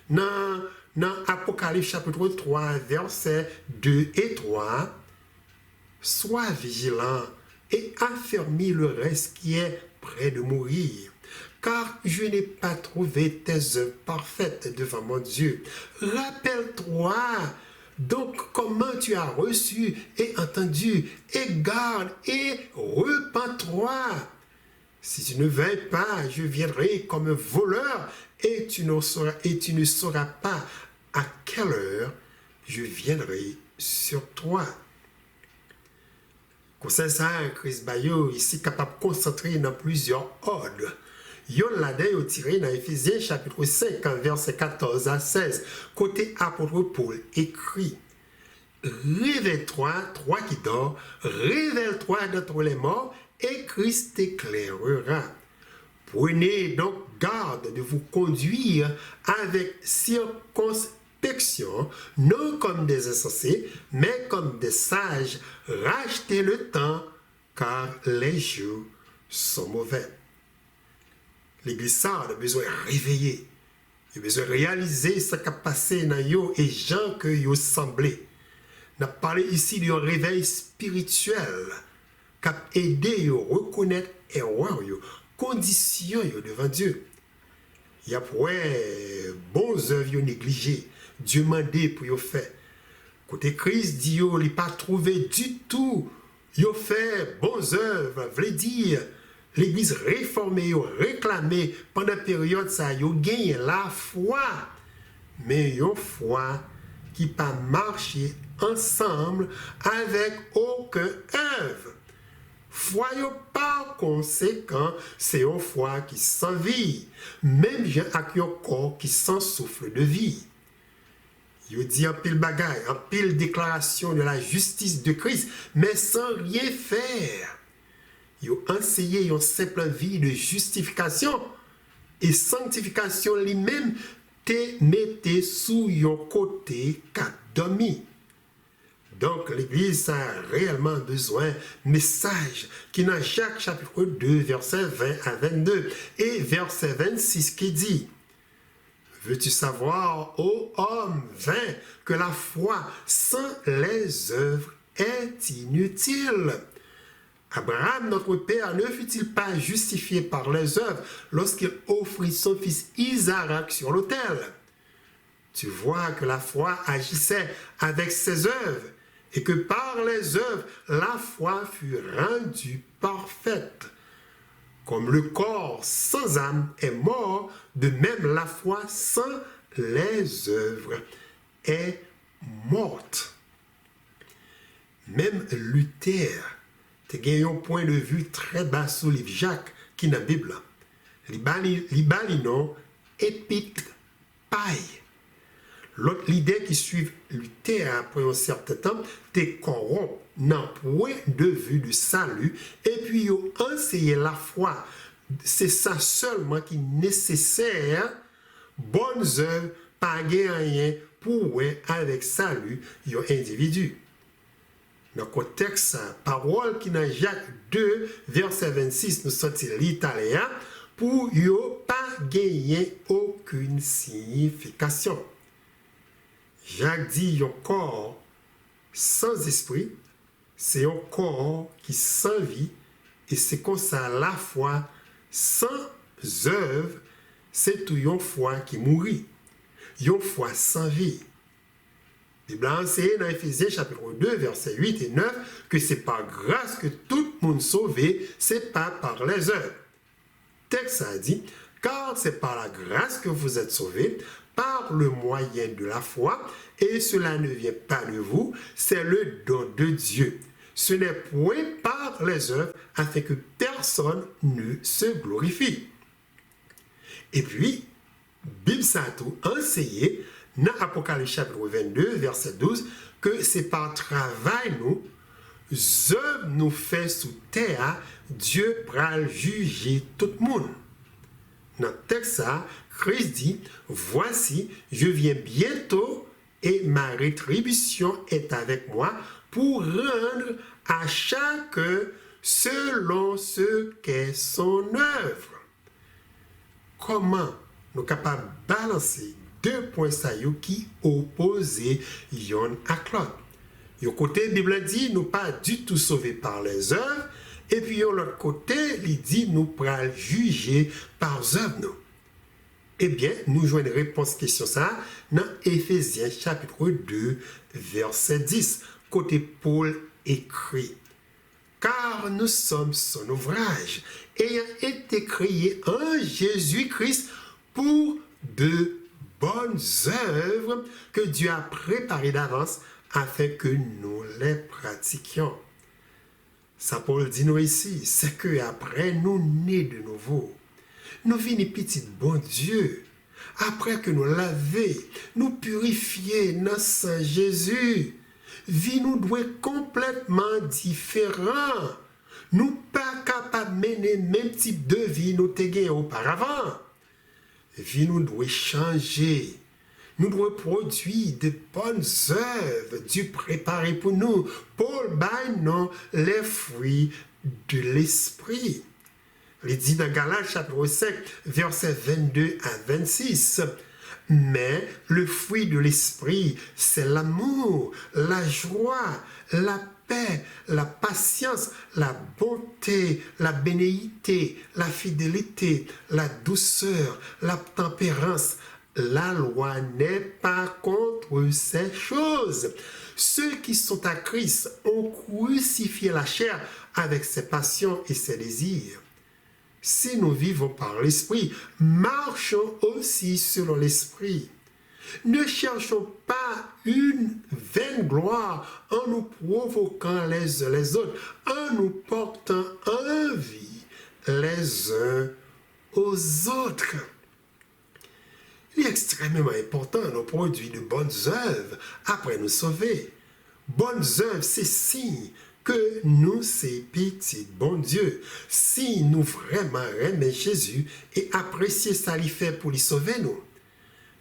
dans Apocalypse chapitre 3, versets 2 et 3, sois vigilant et affermis le reste qui est près de mourir. Car je n'ai pas trouvé tes œuvres parfaites devant mon Dieu. Rappelle-toi donc comment tu as reçu et entendu, et garde et repens-toi. Si tu ne veilles pas, je viendrai comme un voleur et tu ne sauras pas à quelle heure je viendrai sur toi. Conseil ça, Chris Bayo, ici capable de concentrer dans plusieurs ordres. Yon là-dedans tiré dans Éphésiens chapitre 5, verset 14 à 16, côté apôtre Paul écrit: réveille-toi, toi qui dors, révèle-toi d'entre les morts, et Christ t'éclairera. Prenez donc garde de vous conduire avec circonspection, non comme des insensés, mais comme des sages. Rachetez le temps, car les jours sont mauvais. L'église Sarde a besoin de réveiller. Il a besoin de réaliser ce qui a passé dans eux et gens que ils semblé. On a parlé ici d'un réveil spirituel qui a aidé à reconnaître erreur, conditions devant Dieu. Il y a pour bons œuvres négligées, Dieu m'a demandé pour y faire. Côté Christ dit il n'a pas trouvé du tout. Il fait bonnes œuvres, veut dire l'église réformée, réclamée pendant la période ça, il gagné la foi. Mais une foi qui n'a pas marché ensemble avec aucun œuvre. Foi par conséquent, c'est une foi qui sans vie, même avec un corps qui sans souffle de vie. Il dit un pile bagaille, un pile déclaration de la justice de Christ, mais sans rien faire. Il enseigné une simple vie de justification et sanctification lui-même te mette sous un côté qu'a dormi. Donc l'église a réellement besoin de message qui dans Jacques chapitre 2 verset 20 à 22 et verset 26 qui dit: veux-tu savoir, ô homme vain, que la foi sans les œuvres est inutile? Abraham, notre père, ne fut-il pas justifié par les œuvres lorsqu'il offrit son fils Isaac sur l'autel? Tu vois que la foi agissait avec ses œuvres et que par les œuvres, la foi fut rendue parfaite. Comme le corps sans âme est mort, de même la foi sans les œuvres est morte. Même Luther a gagné un point de vue très bas sur le livre Jacques qui est dans la Bible. Libalinon épite paille. L'autre idée qui suit Luther après un certain temps, te corrompt dans point de vue du salut et puis enseigner la foi. C'est ça seulement qui est nécessaire. Bonnes œuvres, pas rien pour avec salut un individu. Dans le contexte, parole qui dans Jacques 2, verset 26, nous sortit l'italien pour ne pas gagner aucune signification. Jacques dit un corps sans esprit, c'est un corps qui sans vie, et c'est comme ça la foi sans œuvre, c'est tout une foi qui mourit, une foi sans vie. La Bible enseigne dans Éphésiens chapitre 2, versets 8 et 9 que c'est par grâce que tout le monde sauvé, c'est pas par les œuvres. Le texte a dit, car c'est par la grâce que vous êtes sauvés, par le moyen de la foi, et cela ne vient pas de vous, c'est le don de Dieu. Ce n'est point par les œuvres, afin que personne ne se glorifie. Et puis, Bible ça a tout enseigné dans Apocalypse chapitre 22, verset 12, que c'est par travail nous nous fait sous terre, Dieu pral juger tout le monde. Dans le texte, Christ dit, voici, je viens bientôt et ma rétribution est avec moi pour rendre à chacun selon ce qu'est son œuvre. Comment nous sommes capables de balancer deux points qui opposent l'un à l'autre? D'un côté, la Bible dit nous pas du tout sauvés par les œuvres, et puis de l'autre côté, il dit nous pral juger par œuvres. Nous. Eh bien, nous jouons une réponse à cette question ça dans Éphésiens chapitre 2, verset 10, côté Paul écrit. Car nous sommes son ouvrage, ayant été créés en Jésus-Christ pour de bonnes œuvres que Dieu a préparées d'avance afin que nous les pratiquions. Ça Paul dit nous ici, c'est que après nous nés de nouveau, nous venons petit bon Dieu, après que nous laver, nous purifier dans Saint Jésus, vie nous doit complètement différent. Nous pas capables de mener le même type de vie nous avons auparavant. Vie nous doit changer. Nous devons produire de bonnes œuvres, Dieu préparé pour nous, pour non les fruits de l'esprit. Il dit dans Galates chapitre 5, versets 22 à 26. Mais le fruit de l'esprit, c'est l'amour, la joie, la paix, la patience, la bonté, la bénéité, la fidélité, la douceur, la tempérance. La loi n'est pas contre ces choses. Ceux qui sont à Christ ont crucifié la chair avec ses passions et ses désirs. Si nous vivons par l'Esprit, marchons aussi selon l'Esprit. Ne cherchons pas une vaine gloire en nous provoquant les uns les autres, en nous portant envie les uns aux autres. Il est extrêmement important de produire de bonnes œuvres après nous sauver. Bonnes œuvres, c'est signe que nous, c'est petit bon Dieu. Si nous vraiment aimons Jésus et apprécier ça lui fait pour lui sauver nous.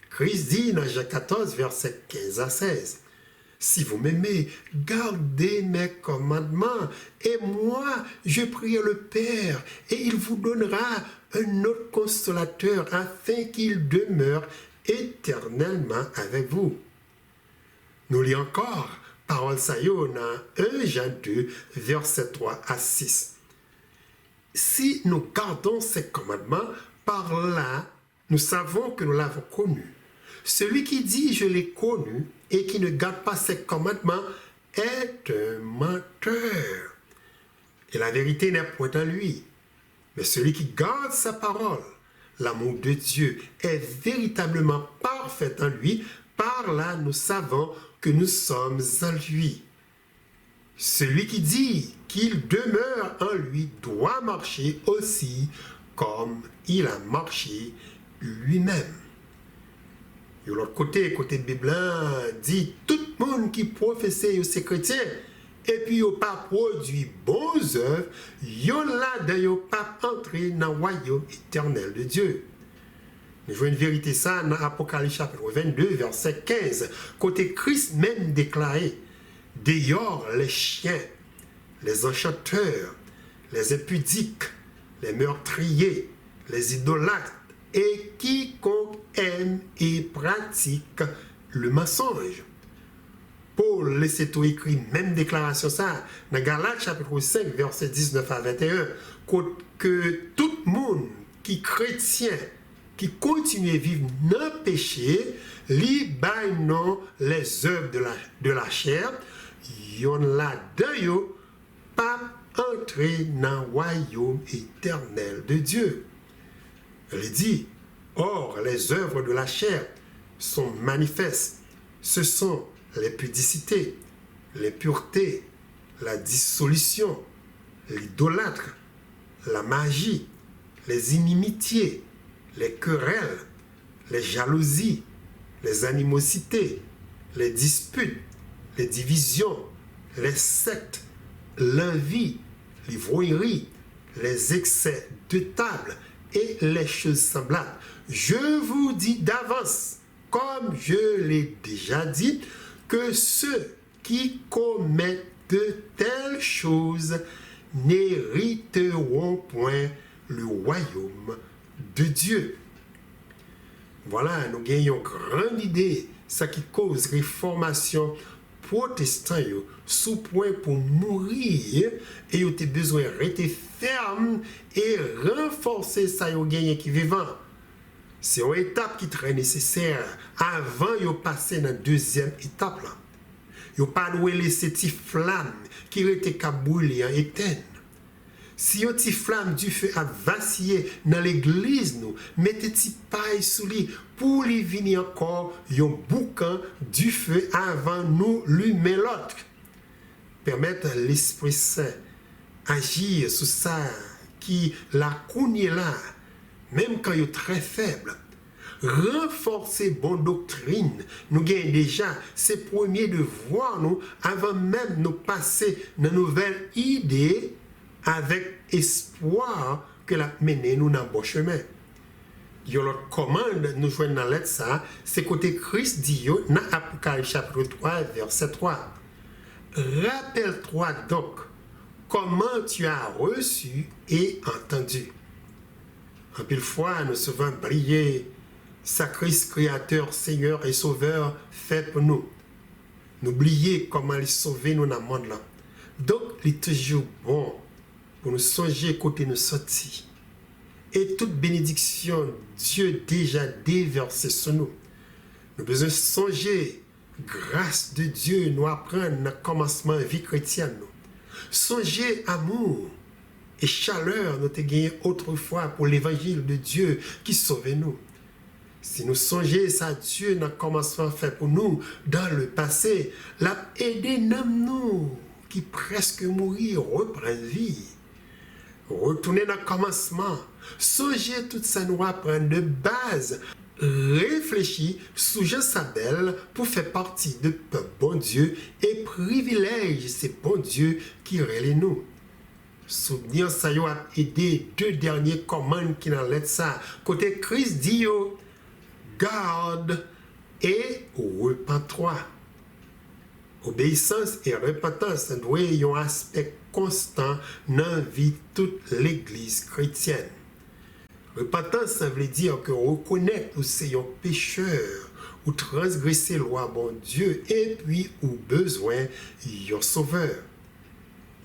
Christ dit dans Jean 14, versets 15 à 16. Si vous m'aimez, gardez mes commandements, et moi, je prie le Père, et il vous donnera un autre consolateur, afin qu'il demeure éternellement avec vous. Nous lisons encore, parole ça dans 1 Jean 2, versets 3 à 6. Si nous gardons ces commandements, par là, nous savons que nous l'avons connu. Celui qui dit « je l'ai connu » et qui ne garde pas ses commandements est un menteur. Et la vérité n'est point en lui. Mais celui qui garde sa parole, l'amour de Dieu est véritablement parfait en lui. Par là, nous savons que nous sommes en lui. Celui qui dit qu'il demeure en lui doit marcher aussi comme il a marché lui-même. De l'autre côté, côté Bible, dit tout le monde qui professe ses chrétiens et puis il pas produit bonnes œuvres, yon là d'ailleurs pas entrer dans le royaume éternel de Dieu. Nous voyons une vérité ça dans Apocalypse chapitre 22, verset 15. Côté Christ même déclaré, dehors les chiens, les enchanteurs, les impudiques, les meurtriers, les idolâtres, et quiconque aime et pratique le mensonge. Paul laisse tout écrit, même déclaration ça, dans Galates chapitre 5, verset 19 à 21, que tout le monde qui est chrétien, qui continue à vivre dans le péché, non les œuvres de la chair, yon là-dedans, pas entrer dans le royaume éternel de Dieu. Il dit, or les œuvres de la chair sont manifestes. Ce sont les pudicités, l'impureté, la dissolution, l'idolâtre, la magie, les inimitiés, les querelles, les jalousies, les animosités, les disputes, les divisions, les sectes, l'envie, l'ivrognerie, les excès de table et les choses semblables. Je vous dis d'avance, comme je l'ai déjà dit, que ceux qui commettent de telles choses n'hériteront point le royaume de Dieu. Voilà, nous gagnons grande idée, ça qui cause réformation protestant sous point pour mourir et vous avez besoin de rester ferme et renforcer ça vous gagner qui vivant. C'est une étape qui est très nécessaire avant de passer dans la deuxième étape là. Vous pas laisser ces flammes qui étaient brûler en éteindre. Si yon ti flamme du feu a vacillé dans l'église, nous mettez ti paille sous lui pour lui venir encore yon boucan du feu avant nous lui met l'autre. Permettre l'Esprit Saint agir sur ça qui la cougné là, même quand yon très faible. Renforcer bonne doctrine, nous gagnons déjà ces premiers devoirs nous avant même de passer dans une nouvelle idée avec espoir que la mener nous dans le bon chemin. Il y a l'autre commande, nous jouons dans lettre ça, c'est côté Christ dit dans Apocalypse chapitre 3, verset 3. Rappelle-toi donc comment tu as reçu et entendu. En pile fois, nous souvent briller, Christ Créateur, Seigneur et Sauveur fait pour nous. N'oubliez comment il sauve nous dans le monde là. Donc, il est toujours bon pour nous songer côté nous sortir. Et toute bénédiction, Dieu déjà déversé sur nous. Nous avons besoin de songer, grâce de Dieu, nous apprendre le commencement de la vie chrétienne. Songer amour et chaleur, nous avons gagné autrefois pour l'évangile de Dieu qui sauve nous. Si nous songeons ça, Dieu n'a commencement fait pour nous dans le passé, l'a aidé nous qui presque mourir, reprendre vie. Retourner dans le commencement, songer tout ça nous apprendre de base, réfléchir, sujet sa belle pour faire partie de peuple bon Dieu et privilège ces bons Dieu qui relèvent nous. Souvenir ça y a aidé deux derniers commandes qui n'en l'aide ça. Côté Christ dit garde et repens-toi. Obéissance et repentance doivent avoir un aspect constant dans la vie de toute l'église chrétienne. Repentance, ça veut dire que reconnaître que c'est un pécheur ou transgresser la loi bon Dieu et puis ou besoin d'un sauveur.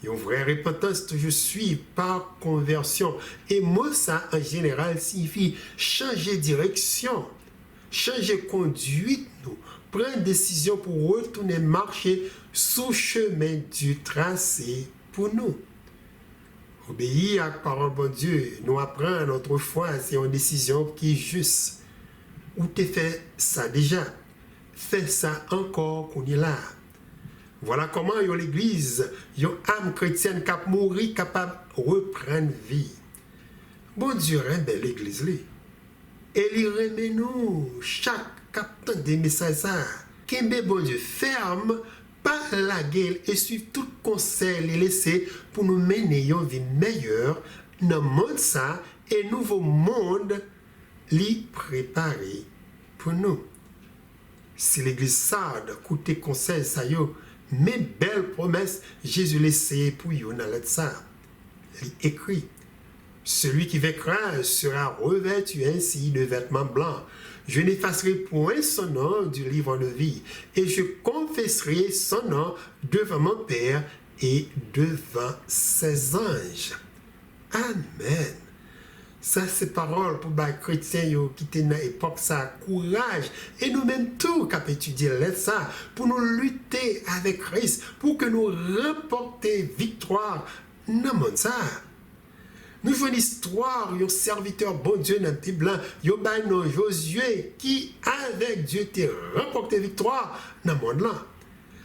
Une vraie repentance toujours suit par conversion. Et moi, ça en général signifie changer de direction. Changer conduite, nous, prendre décision pour retourner marcher sous chemin du tracé pour nous. Obéir à la parole de Dieu, nous apprendre autrefois, c'est une décision qui est juste. Ou tu fait ça déjà, fais ça encore qu'on est là. Voilà comment l'église, une âme chrétienne qui a mouru, capable de reprendre vie. Bon Dieu aime l'église. Et il remet nous chaque captant des messages. Qu'aimez bon Dieu ferme, pas la gueule et suivre tout conseil laissé pour nous mener une vie meilleure dans le monde ça et nouveau monde li préparé pour nous. Si l'église sarde coûte conseil ça yo, mes belles promesses Jésus laissé pour yo dans lettre ça. Il écrit: celui qui vaincra sera revêtu ainsi de vêtements blancs. Je n'effacerai point son nom du livre de vie, et je confesserai son nom devant mon Père et devant ses anges. Amen. Ça, c'est parole pour les chrétiens qui étaient dans l'époque, ça courage. Et nous-mêmes, tout, qui avons étudié ça, pour nous lutter avec Christ, pour que nous remportions victoire dans le monde. Nous jouons l'histoire, un serviteur bon Dieu dans la Bible, Josué, qui avec Dieu t'a remporté victoire dans le monde là.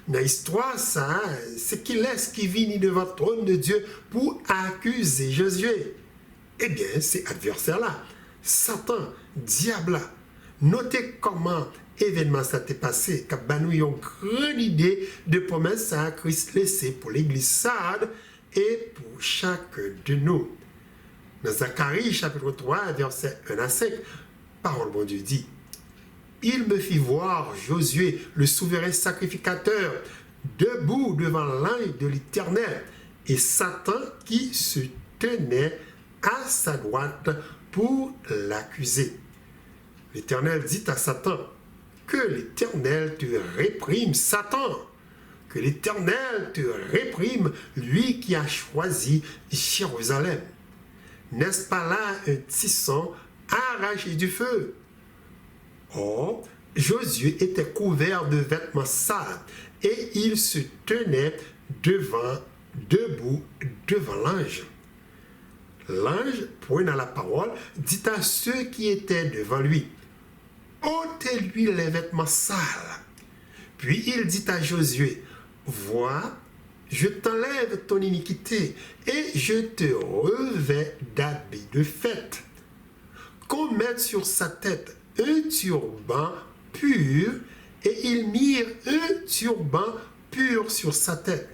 Dans l'histoire, ça, c'est qu'il laisse qui vient devant le trône de Dieu pour accuser Josué. Eh bien, c'est adversaire là, Satan, diable là, Notez comment événement ça t'est passé, car nous avons une grande idée de promesse à Christ laissé pour l'église Sardes et pour chacun de nous. Dans Zacharie chapitre 3, versets 1 à 5, parole de Dieu dit: Il me fit voir Josué, le souverain sacrificateur, debout devant l'ange de l'Éternel, et Satan qui se tenait à sa droite pour l'accuser. L'Éternel dit à Satan: Que l'Éternel te réprime, Satan! Que l'Éternel te réprime, lui qui a choisi Jérusalem. N'est-ce pas là un tisson arraché du feu? Or, Josué était couvert de vêtements sales et il se tenait debout devant l'ange. L'ange, prenant la parole, dit à ceux qui étaient devant lui: ôtez-lui les vêtements sales. Puis il dit à Josué: vois, je t'enlève ton iniquité et je te revêts d'habits de fête. Qu'on mette sur sa tête un turban pur, et ils mirent un turban pur sur sa tête,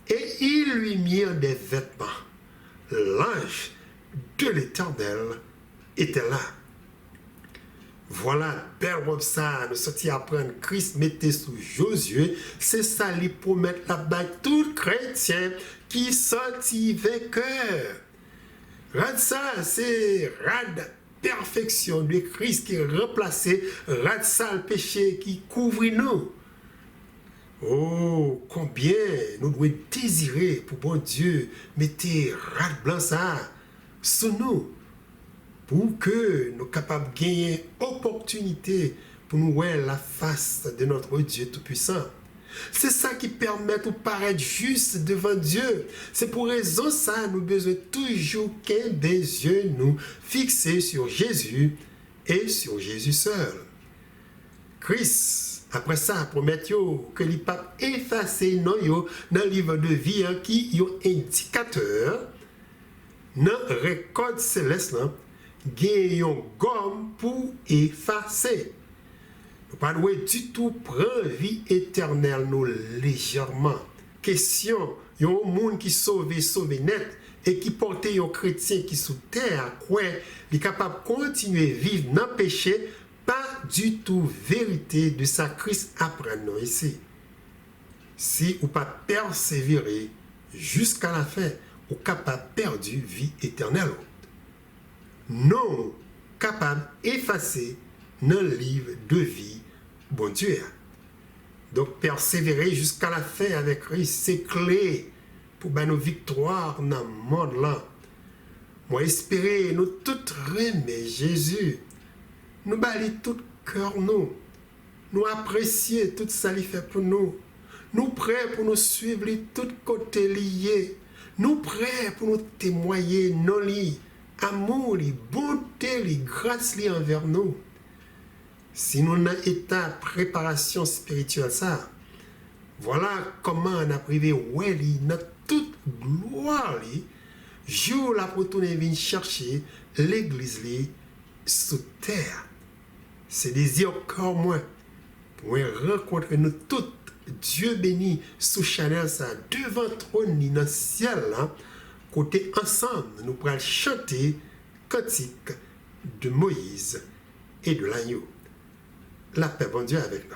et ils lui mirent des vêtements. L'ange de l'Éternel était là. Voilà, belle robe ça, nous sortis apprendre Christ mettait sous Josué, c'est ça lui promettre là-bas tout chrétien qui sortit vainqueur. Rad ça, c'est rad perfection de Christ qui remplaçait rad ça le péché qui couvre nous. Oh, combien nous devons désirer pour bon Dieu mettez rad blanc ça sous nous, pour que nous soyons capables de gagner opportunité pour nous voir la face de notre Dieu Tout-Puissant. C'est ça qui permet de paraître juste devant Dieu. C'est pour raison ça, nous besoin toujours qu'un des yeux nous fixés sur Jésus et sur Jésus seul. Christ, après ça, promet que il pas effacer dans le livre de vie qui est indicateur dans récolte céleste. Gagnons gomme pour effacer. Nous ne pouvons pas du tout prendre vie éternelle nous légèrement. Question, il y a un monde qui sauve net et qui porte un chrétien qui sous terre, quoi, il est capable de continuer à vivre dans le péché, pas du tout vérité de sa Christ après nous ici. Si ou pas persévérer jusqu'à la fin, ou capable de perdre vie éternelle. Non capable d'effacer dans le livre de vie, bon Dieu. Donc, persévérer jusqu'à la fin avec Christ, c'est clé pour nos victoires dans le monde là. Moi, espérer, nous tous aimer Jésus. Nous bâlir tout cœur, nous apprécier tout ça qu'il fait pour nous. Nous prêts pour nous suivre les tous côtés liés. Nous prêts pour nous témoigner nos lits. Amour, les bontés, les grâces liées envers nous. Si nous n'avons état préparation spirituelle, ça, voilà comment on a privé Welly dans toute gloire, jour la retourner venir chercher l'église sous terre. C'est désir encore moins pour rencontrer nous toutes. Dieu béni sous Chanel, ça, devant trône dans le ciel, là. Côté ensemble, nous pourrons chanter cantique de Moïse et de l'agneau. La paix, bon Dieu, avec nous.